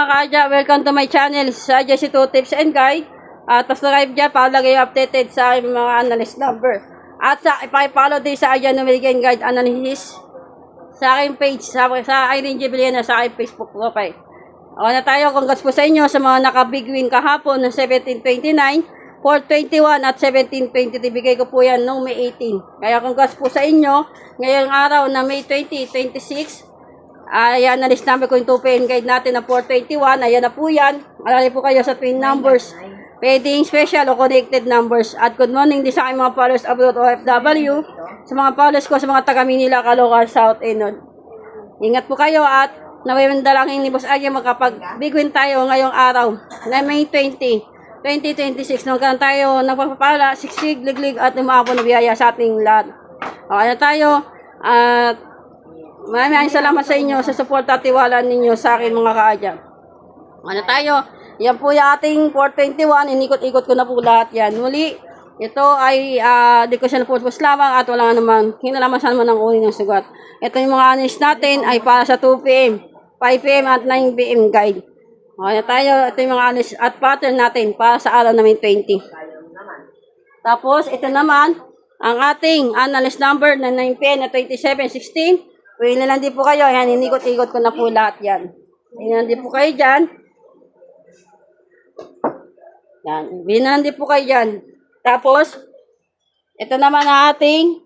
Kaja, welcome to my channel, Sadya si 2 Tips and Guide. At subscribe dyan para lagi updated sa mga analyst number. At ipapollow din sa Ayan Numerican Guide Analysis sa aking page, sa Irene G. Villena, sa aking Facebook profile. O na tayo, congrats po sa inyo sa mga naka-big win kahapon ng 1729, 421 at 1723. Bigay ko po yan noong May 18. Kaya congrats po sa inyo ngayong araw na May 2026. Ayan, analyst number ko yung 2PM guide natin na 421. Ayan na po yan. Alali po kayo sa twin numbers. Pwedeng special o connected numbers. At good morning din sa aking mga followers abroad OFW. Sa mga followers ko sa mga taga Manila, Caloocan, South, Enon. Ingat po kayo at nawawindalangin ni Boss Agya makapag-big win tayo ngayong araw na May 20, 2026. Nung kan tayo nagpapapala, siksig, liglig at umaabot na biyaya sa ating lahat. Okay na tayo. At maraming salamat sa inyo sa support at tiwala ninyo sa akin mga kaadya. Ano tayo? Yan po yung ating 421. Inikot-ikot ko na po lahat yan. Muli, ito ay di ko siya na-purpose lamang at wala namang kinalamasan mo ng uri ng sugat. Ito yung mga analyst natin ay para sa 2PM, 5PM at 9PM guide. Okay na tayo. Ito yung mga analyst at pattern natin para sa araw namin 20. Tapos, ito naman, ang ating analyst number na 9PM na 2716. Pwede na lang din po kayo. Yan, inikot-ikot ko na po lahat yan. Pwede na lang din po kayo dyan. Yan, pwede na lang din po kayo dyan. Tapos, ito naman ang ating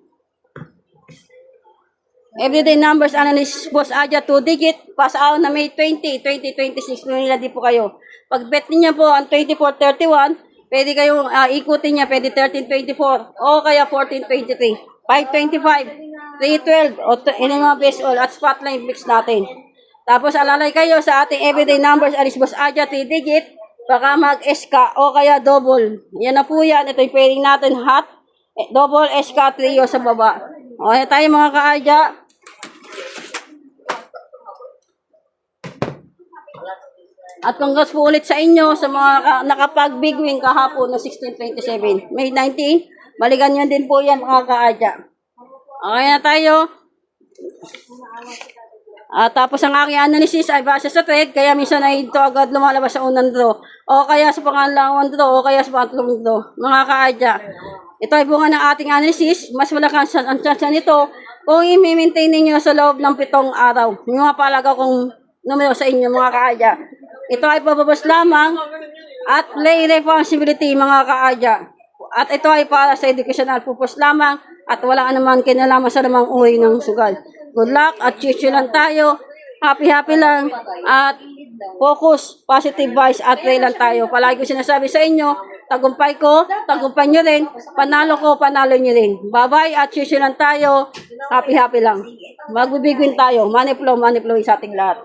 everyday numbers analysis Boss Agya 2 digit. Pas out na May 20, 2026. Pwede na lang din po kayo. Pag bet niya po ang 2431, pwede kayong ikutin niya. Pwede 1324 o kaya 1423. 525. 312 o ilang mga base all at spotlight mix natin. Tapos alalay kayo sa ating everyday numbers alis Boss Agya 3 digit, baka mag-SK o kaya double. Yan na po yan. Ito yung pairing natin hot, double SK trio sa baba. Okay tayo mga kaadya. At congrats po ulit sa inyo sa mga nakapag big win kahapon na 1627. May 19. Balikan nyo din po yan mga kaadya. Okay na tayo. Tapos ang aking analysis ay base sa trade, kaya minsan ay ito agad lumalabas sa unang draw. O kaya sa pangalawang draw, o kaya sa pangatlong draw. Mga kaadya. Ito ay bunga ng ating analysis. Mas malaki ang chance nito kung i-maintain ninyo sa loob ng 7 araw. Yung mga palaga kong numero sa inyo mga kaadya. Ito ay pababas lamang at play responsibility mga kaadya. At ito ay para sa educational purpose lamang at wala naman kinalaman sa namang uri ng sugal. Good luck at chichu lang tayo. Happy lang at focus, positive vibes at pray lang tayo. Palagi ko sinasabi sa inyo, tagumpay ko, tagumpay nyo rin. Panalo ko, panalo nyo rin. Bye-bye at chichu lang tayo. Happy lang. Magbibigwin tayo. Money flow sa ating lahat.